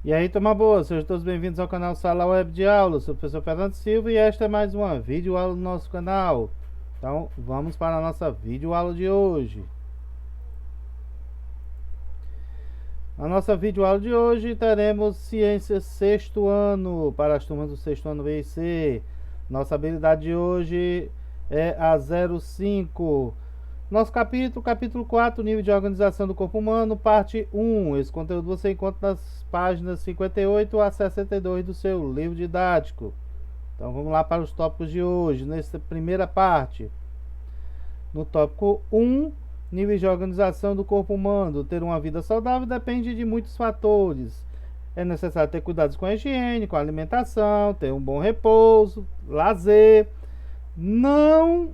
E aí, turma boa, sejam todos bem-vindos ao canal Sala Web de Aula. Eu sou o professor Fernando Silva e esta é mais uma videoaula do nosso canal. Então, vamos para a nossa videoaula de hoje. Na nossa videoaula de hoje teremos Ciências sexto ano, para as turmas do sexto ano B e C. Nossa habilidade de hoje é a 05. Nosso capítulo 4, nível de organização do corpo humano, parte 1. Esse conteúdo você encontra nas páginas 58 a 62 do seu livro didático. Então vamos lá para os tópicos de hoje, nessa primeira parte. No tópico 1, nível de organização do corpo humano. Ter uma vida saudável depende de muitos fatores. É necessário ter cuidados com a higiene, com a alimentação, ter um bom repouso, lazer. Não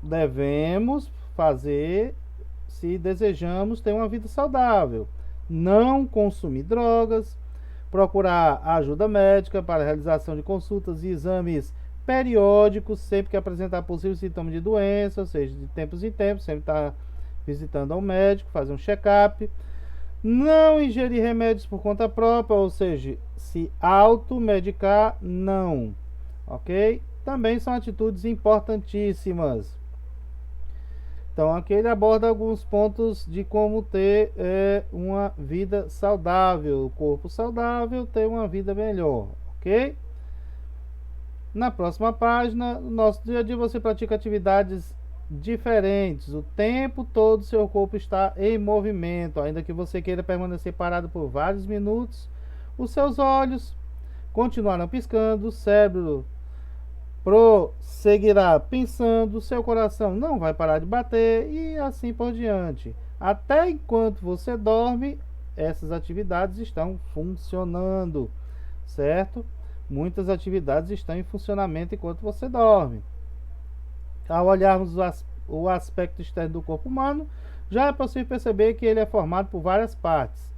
devemos fazer se desejamos ter uma vida saudável. Não consumir drogas, procurar ajuda médica para a realização de consultas e exames periódicos, sempre que apresentar possíveis sintomas de doença, ou seja, de tempos em tempos, sempre estar visitando ao médico, fazer um check-up. Não ingerir remédios por conta própria, ou seja, se automedicar, não. Ok? Também são atitudes importantíssimas. Então aqui ele aborda alguns pontos de como ter uma vida saudável, o corpo saudável, ter uma vida melhor, ok? Na próxima página, no nosso dia a dia você pratica atividades diferentes, o tempo todo seu corpo está em movimento, ainda que você queira permanecer parado por vários minutos, os seus olhos continuarão piscando, o cérebro prosseguirá pensando, seu coração não vai parar de bater e assim por diante. Até enquanto você dorme, essas atividades estão funcionando, certo? Muitas atividades estão em funcionamento enquanto você dorme. Ao olharmos o aspecto externo do corpo humano, já é possível perceber que ele é formado por várias partes.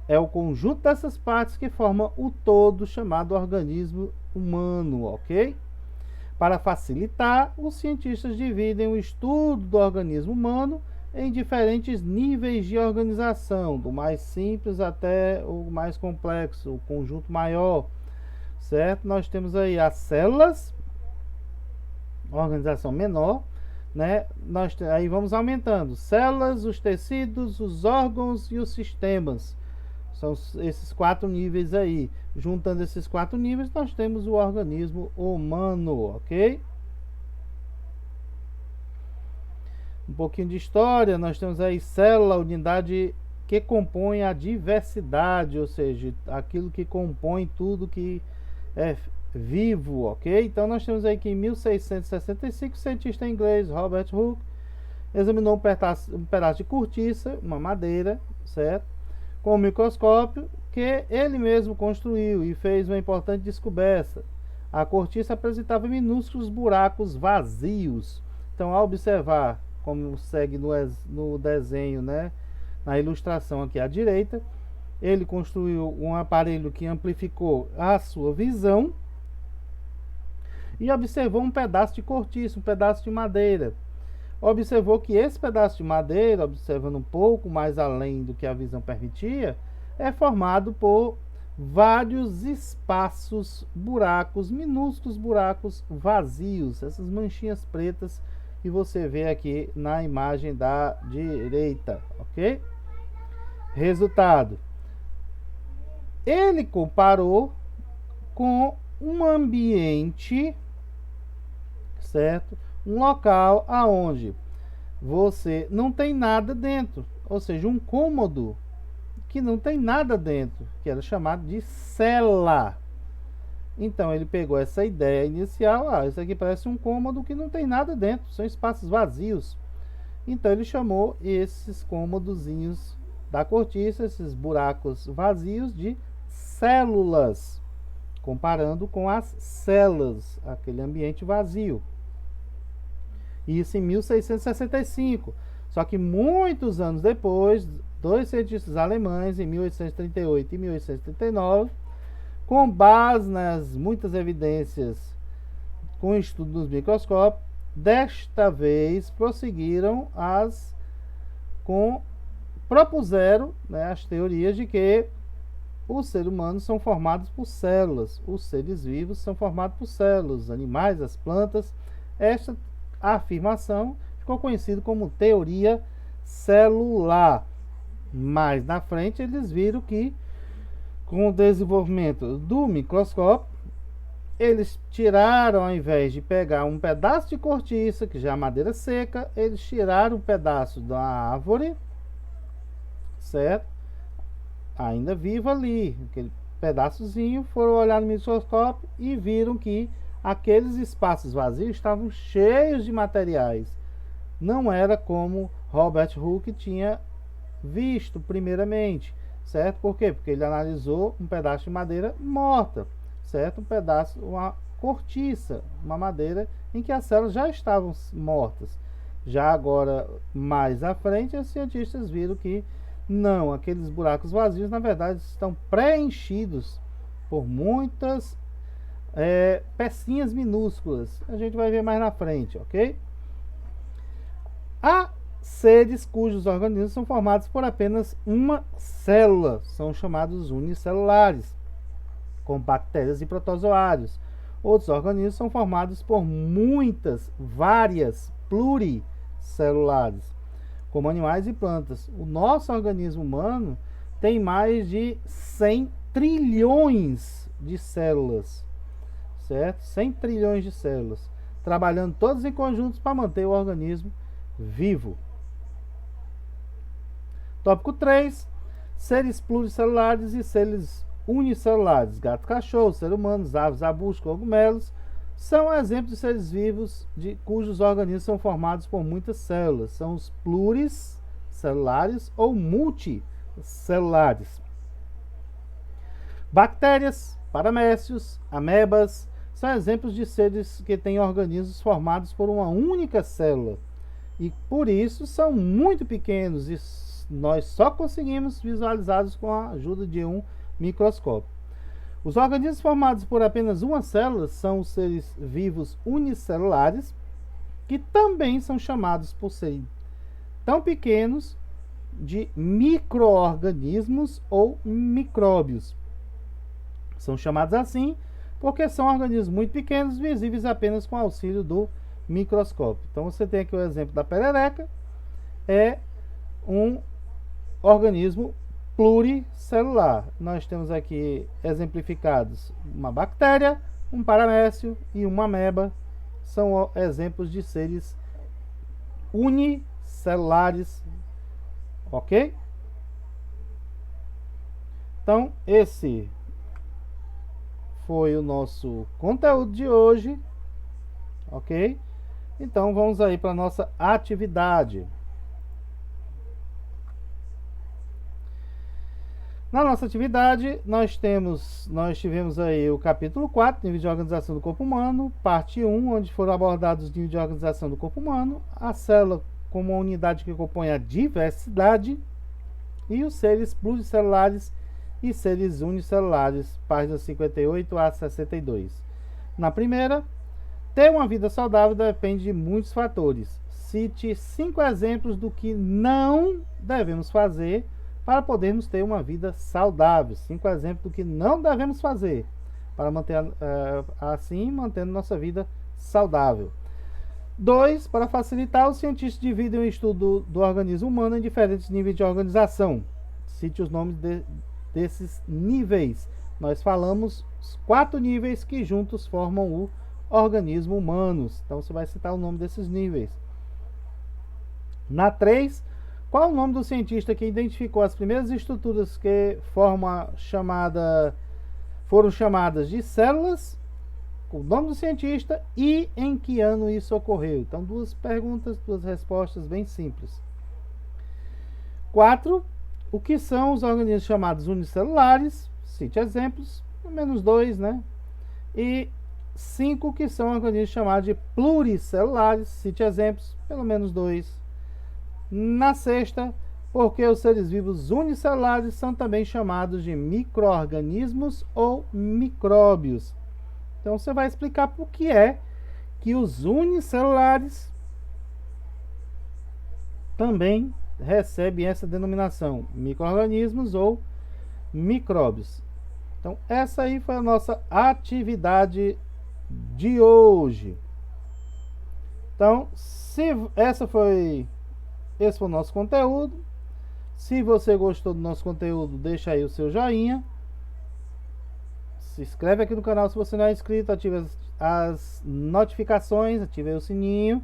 É o conjunto dessas partes que forma o todo chamado organismo humano, ok? Para facilitar, os cientistas dividem o estudo do organismo humano em diferentes níveis de organização, do mais simples até o mais complexo, o conjunto maior, certo? Nós temos aí as células, organização menor, né? Aí vamos aumentando, células, os tecidos, os órgãos e os sistemas. São esses 4 níveis aí. Juntando esses 4 níveis, nós temos o organismo humano, ok? Um pouquinho de história, nós temos aí célula, unidade que compõe a diversidade, ou seja, aquilo que compõe tudo que é vivo, ok? Então nós temos aí que em 1665 o cientista inglês Robert Hooke examinou um pedaço de cortiça, uma madeira, certo? Com um microscópio que ele mesmo construiu e fez uma importante descoberta. A cortiça apresentava minúsculos buracos vazios. Então, ao observar, como segue no desenho, né, na ilustração aqui à direita, ele construiu um aparelho que amplificou a sua visão e observou um pedaço de cortiça, um pedaço de madeira. Observou que esse pedaço de madeira, observando um pouco mais além do que a visão permitia, é formado por vários espaços, buracos, minúsculos buracos vazios, essas manchinhas pretas que você vê aqui na imagem da direita, ok? Resultado: ele comparou com um ambiente, certo? Um local aonde você não tem nada dentro, ou seja, um cômodo que não tem nada dentro, que era chamado de cela. Então ele pegou essa ideia inicial, isso aqui parece um cômodo que não tem nada dentro, são espaços vazios. Então ele chamou esses cômodozinhos da cortiça, esses buracos vazios, de células, comparando com as celas, aquele ambiente vazio. Isso em 1665. Só que muitos anos depois, 2 cientistas alemães, em 1838 e 1839, com base nas muitas evidências com o estudo dos microscópios, desta vez prosseguiram propuseram, né, as teorias de que os seres humanos são formados por células, os seres vivos são formados por células, os animais, as plantas. Esta afirmação ficou conhecida como teoria celular. Mais na frente eles viram que com o desenvolvimento do microscópio, eles tiraram, ao invés de pegar um pedaço de cortiça, que já é madeira seca, eles tiraram um pedaço da árvore, certo? Ainda viva ali, aquele pedaçozinho, foram olhar no microscópio e viram que aqueles espaços vazios estavam cheios de materiais. Não era como Robert Hooke tinha visto primeiramente, certo? Por quê? Porque ele analisou um pedaço de madeira morta, certo? Um pedaço, uma cortiça, uma madeira em que as células já estavam mortas. Já agora, mais à frente, os cientistas viram que não, aqueles buracos vazios, na verdade, estão preenchidos por muitas pecinhas minúsculas. A gente vai ver mais na frente, ok? Há seres cujos organismos são formados por apenas uma célula, são chamados unicelulares, como bactérias e protozoários. Outros organismos são formados por muitas, várias, pluricelulares, como animais e plantas. O nosso organismo humano tem mais de 100 trilhões de células, certo? 100 trilhões de células, trabalhando todas em conjuntos para manter o organismo vivo. Tópico 3. Seres pluricelulares e seres unicelulares. Gatos, cachorros, seres humanos, aves, arbustos, cogumelos são exemplos de seres vivos cujos organismos são formados por muitas células. São os pluricelulares ou multicelulares. Bactérias, paramécios, amebas são exemplos de seres que têm organismos formados por uma única célula e por isso são muito pequenos e nós só conseguimos visualizá-los com a ajuda de um microscópio. Os organismos formados por apenas uma célula são os seres vivos unicelulares, que também são chamados por serem tão pequenos de micro-organismos ou micróbios. São chamados assim porque são organismos muito pequenos, visíveis apenas com o auxílio do microscópio. Então você tem aqui o exemplo da perereca, é um organismo pluricelular. Nós temos aqui exemplificados uma bactéria, um paramécio e uma ameba. São exemplos de seres unicelulares, ok? Então, esse foi o nosso conteúdo de hoje, ok? Então, vamos aí para a nossa atividade. Na nossa atividade, nós tivemos aí o capítulo 4, nível de organização do corpo humano, parte 1, onde foram abordados os níveis de organização do corpo humano, a célula como uma unidade que compõe a diversidade, e os seres pluricelulares e seres unicelulares, páginas 58 a 62. Na primeira, ter uma vida saudável depende de muitos fatores. Cite 5 exemplos do que não devemos fazer para podermos ter uma vida saudável. 5 exemplos do que não devemos fazer para manter assim mantendo nossa vida saudável. 2. Para facilitar, os cientistas dividem o estudo do organismo humano em diferentes níveis de organização. Cite os nomes desses níveis. Nós falamos os 4 níveis que juntos formam o organismo humano. Então você vai citar o nome desses níveis. Na 3, qual o nome do cientista que identificou as primeiras estruturas que foram chamadas de células? O nome do cientista e em que ano isso ocorreu. Então, 2 perguntas, 2 respostas bem simples. 4. O que são os organismos chamados unicelulares? Cite exemplos, pelo menos 2, né? E 5. O que são organismos chamados de pluricelulares? Cite exemplos, pelo menos 2. Na 6ª, porque os seres vivos unicelulares são também chamados de micro-organismos ou micróbios. Então você vai explicar por que é que os unicelulares também recebem essa denominação, micro-organismos ou micróbios. Então, essa aí foi a nossa atividade de hoje. Então, esse foi o nosso conteúdo. Se você gostou do nosso conteúdo, deixa aí o seu joinha. Se inscreve aqui no canal se você não é inscrito, ative as notificações, ative aí o sininho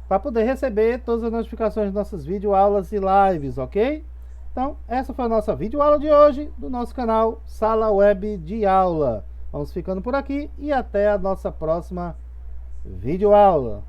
para poder receber todas as notificações de nossas videoaulas e lives, ok? Então, essa foi a nossa videoaula de hoje do nosso canal Sala Web de Aula. Vamos ficando por aqui e até a nossa próxima videoaula.